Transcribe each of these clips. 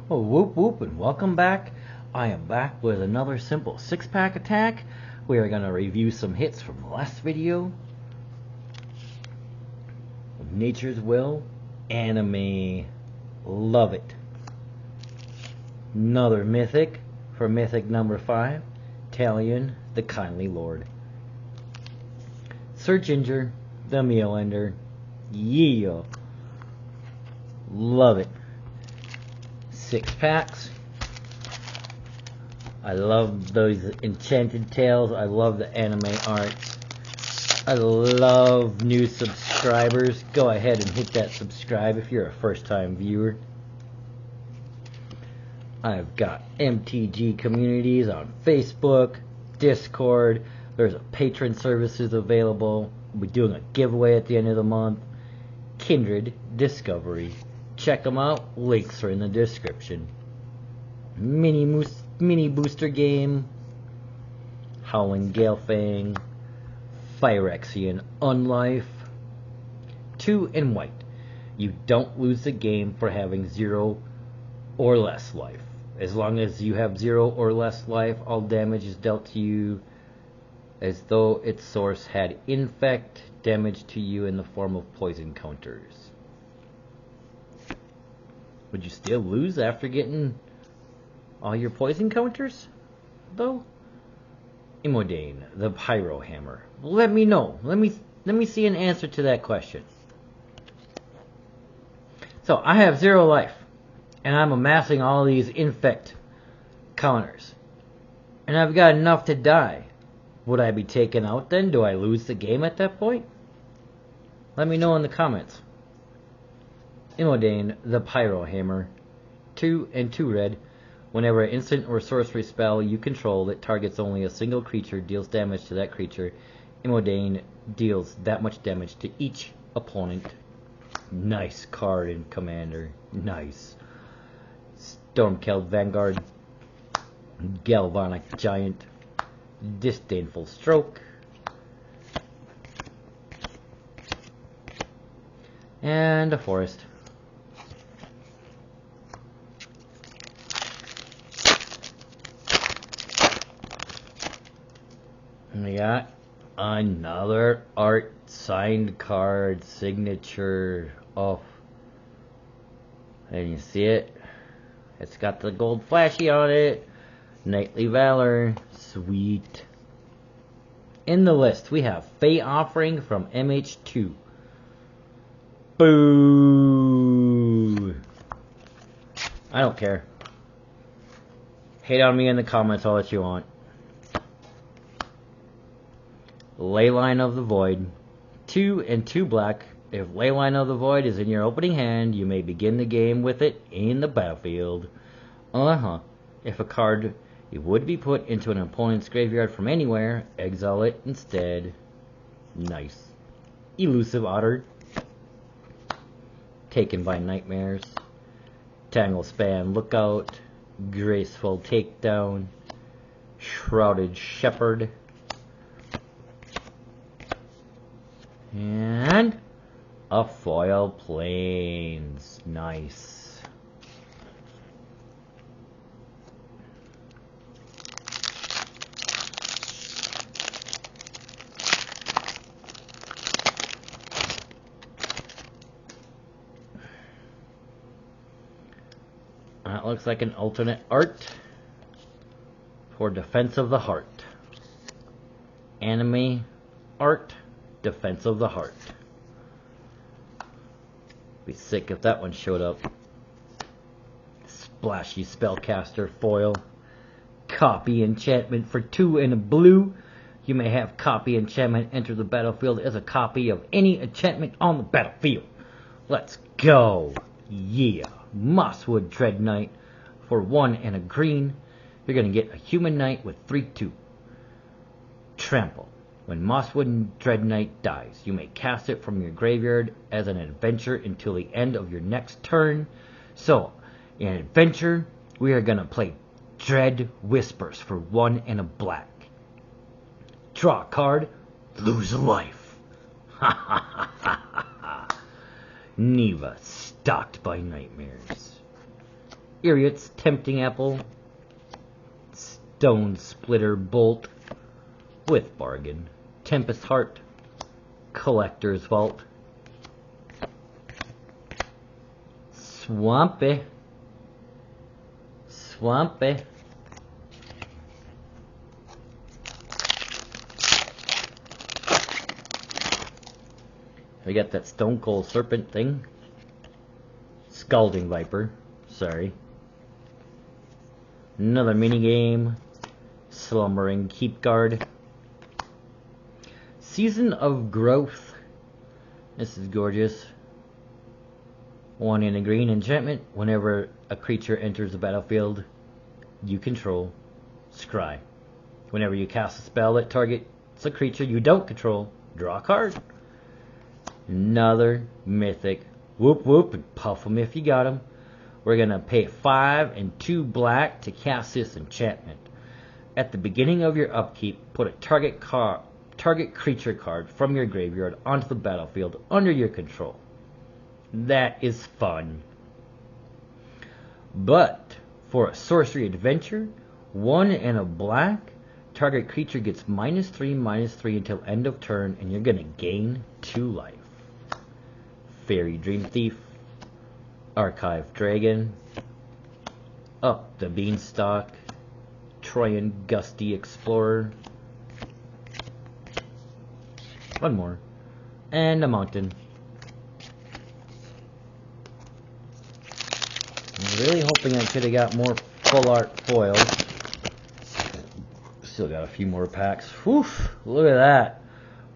Oh, whoop whoop, and welcome back. I am back with another simple 6-pack attack. We are going to review some hits from the last video. Nature's Will, anime, love it. Another Mythic, for Mythic number 5, Talion, the Kindly Lord. Search Injure, the Meal Ender, yeah, love it. 6 packs. I love those enchanted tales. I love the anime art. I love new subscribers. Go ahead and hit that subscribe if you're a first-time viewer. I've got MTG communities on Facebook, Discord. There's a patron services available. We'll be doing a giveaway at the end of the month. Kindred Discovery. Check them out. Links are in the description. Mini booster game. Howling Galefang. Phyrexian Unlife. 2 in white. You don't lose the game for having 0 or less life. As long as you have 0 or less life, all damage is dealt to you as though its source had infect damage to you in the form of poison counters. Would you still lose after getting all your poison counters, though? Imodane, the Pyro Hammer. Let me know. Let me see an answer to that question. So I have 0 life, and I'm amassing all these infect counters, and I've got enough to die. Would I be taken out then? Do I lose the game at that point? Let me know in the comments. Imodane, the Pyro Hammer. 2 and 2 red. Whenever an instant or sorcery spell you control that targets only a single creature deals damage to that creature, Imodane deals that much damage to each opponent. Nice card in Commander. Nice. Stormkeld Vanguard. Galvanic Giant. Disdainful Stroke. And a Forest. We got another art signed card signature. Oh, and you see it? It's got the gold flashy on it. Knightly Valor. Sweet. In the list, we have Fey Offering from MH2. Boo! I don't care. Hate on me in the comments all that you want. Leyline of the Void. 2 and 2 black. If Leyline of the Void is in your opening hand, you may begin the game with it in the battlefield. If a card it would be put into an opponent's graveyard from anywhere, exile it instead. Nice. Elusive Otter. Taken by Nightmares. Tangle Span Lookout. Graceful Takedown. Shrouded Shepherd. And a foil Plains. Nice. That looks like an alternate art for Defense of the Heart. Anime art. Defense of the Heart. Be sick if that one showed up. Splashy Spellcaster foil. Copy enchantment for 2 and a blue. You may have copy enchantment enter the battlefield as a copy of any enchantment on the battlefield. Let's go. Yeah. Mosswood Dread Knight for 1 and a green. You're going to get a human knight with 3/2. Trample. When Mosswood Dread Knight dies, you may cast it from your graveyard as an adventure until the end of your next turn. So, in adventure, we are going to play Dread Whispers for 1 and a black. Draw a card, lose a life. Ha ha ha ha ha. Neva, stalked by nightmares. Iriot's Tempting Apple, Stone Splitter Bolt with Bargain, Tempest Heart, Collector's Vault, Swampy, we got that Stone Cold Serpent thing, Scalding Viper, sorry. Another minigame, Slumbering Keep Guard, Season of Growth. This is gorgeous. 1 in a green enchantment. Whenever a creature enters the battlefield you control, scry. Whenever you cast a spell that targets a creature you don't control, draw a card. Another mythic. Whoop whoop and puff them if you got them. We're gonna pay 5 and 2 black to cast this enchantment. At the beginning of your upkeep, put a target creature card from your graveyard onto the battlefield under your control. That is fun. But for a sorcery adventure, 1 and a black, target creature gets -3/-3 until end of turn, and you're gonna gain 2 life. Fairy Dream Thief, Archive Dragon, Up the Beanstalk, Troyan Gusty Explorer, one more, and a mountain. I'm really hoping I could have got more full art foils. Still got a few more packs. Whew, look at that.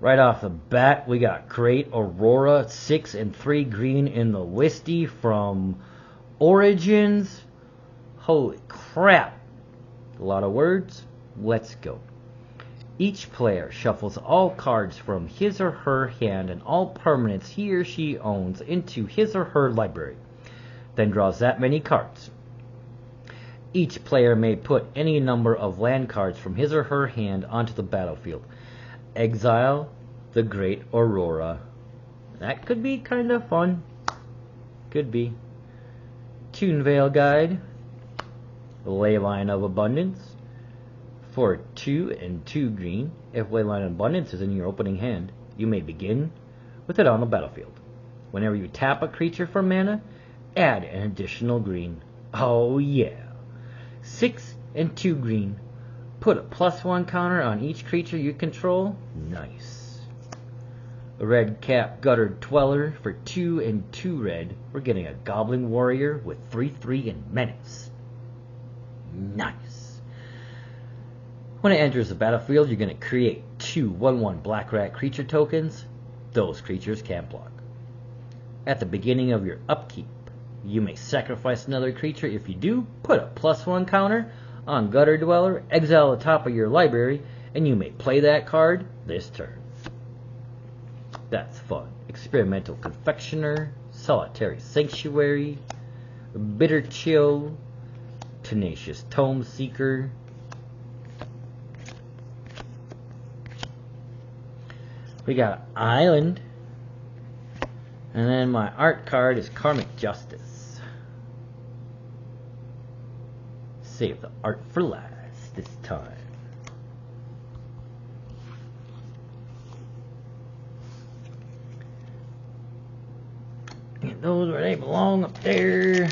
Right off the bat, we got Great Aurora, 6 and 3 green in the Wisty from Origins. Holy crap. A lot of words. Let's go. Each player shuffles all cards from his or her hand and all permanents he or she owns into his or her library. Then draws that many cards. Each player may put any number of land cards from his or her hand onto the battlefield. Exile the Great Aurora. That could be kind of fun. Could be. Toonvale Guide. Leyline of Abundance. For 2 and 2 green, if Leyline of Abundance is in your opening hand, you may begin with it on the battlefield. Whenever you tap a creature for mana, add an additional green. Oh yeah. 6 and 2 green. Put a +1 counter on each creature you control. Nice. A Red Cap Gutter Dweller for 2 and 2 red. We're getting a Goblin Warrior with 3/3 and Menace. Nice. When it enters the battlefield, you're going to create 2 1/1 Black Rat creature tokens. Those creatures can't block. At the beginning of your upkeep, you may sacrifice another creature. If you do, put a +1 counter on Gutter Dweller, exile the top of your library, and you may play that card this turn. That's fun. Experimental Confectioner, Solitary Sanctuary, Bitter Chill, Tenacious Tome Seeker, we got Island, and then my art card is Karmic Justice. Save the art for last this time. Get those where they belong up there.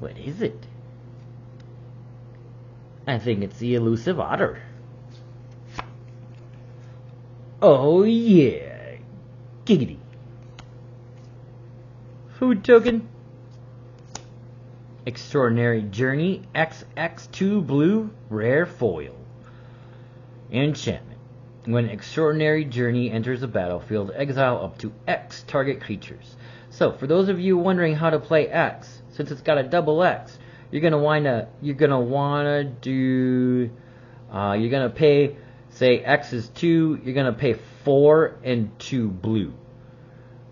What is it? I think it's the Elusive Otter. Oh yeah. Giggity. Food token. Extraordinary Journey XX2 blue rare foil. Enchantment. When Extraordinary Journey enters the battlefield, exile up to X target creatures. So for those of you wondering how to play X, since it's got a double X, you're gonna pay, say X is 2, you're gonna pay 4 and 2 blue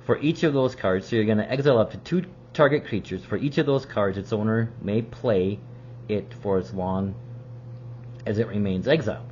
for each of those cards. So you're gonna exile up to 2 target creatures. For each of those cards, its owner may play it for as long as it remains exiled.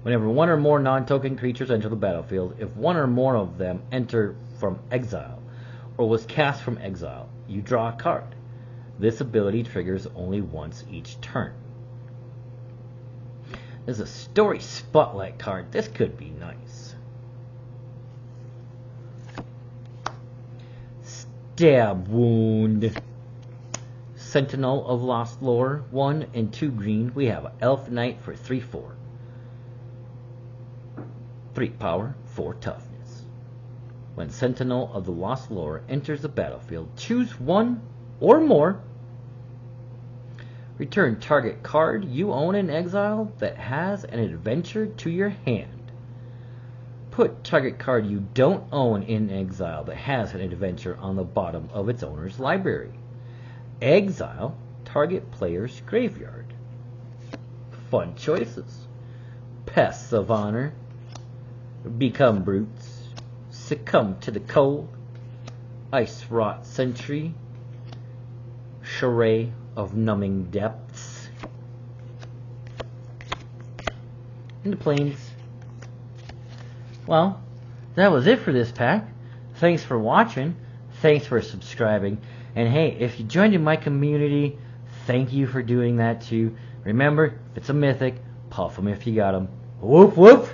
Whenever one or more non-token creatures enter the battlefield, if one or more of them enter from exile or was cast from exile, you draw a card. This ability triggers only once each turn. There's a story spotlight card. This could be nice. Stab Wound. Sentinel of Lost Lore. 1 and 2 green. We have an Elf Knight for 3/4. 3 power, 4 toughness. When Sentinel of the Lost Lore enters the battlefield, choose one or more. Return target card you own in exile that has an adventure to your hand. Put target card you don't own in exile that has an adventure on the bottom of its owner's library. Exile target player's graveyard. Fun choices. Pests of Honor. Become Brutes. Succumb to the Cold. Ice Rot Sentry. Charade of Numbing Depths. And the Plains. Well, that was it for this pack. Thanks for watching. Thanks for subscribing. And hey, if you joined in my community, thank you for doing that too. Remember, if it's a mythic, puff them if you got them. Whoop whoop!